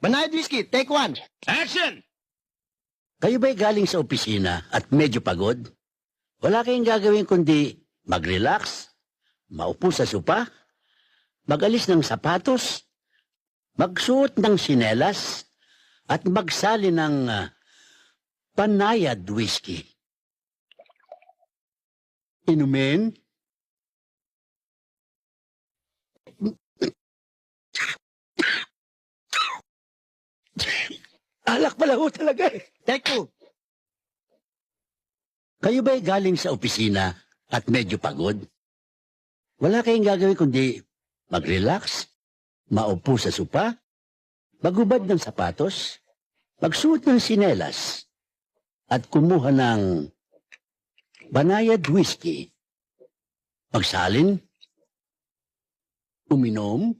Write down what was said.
Banayad whiskey, take one. Action! Kayo ba'y galing sa opisina at medyo pagod? Wala kayong gagawin kundi mag-relax, maupo sa sopa, mag-alis ng sapatos, magsuot ng sinelas, at magsali ng panayad whiskey. Inumin? Alak pala ho talaga eh. Take two. Kayo ba'y galing sa opisina at medyo pagod? Wala kayong gagawin kundi mag-relax, maupo sa sopa, magubad ng sapatos, magsuot ng sinelas, at kumuha ng banayad whiskey. Magsalin, uminom,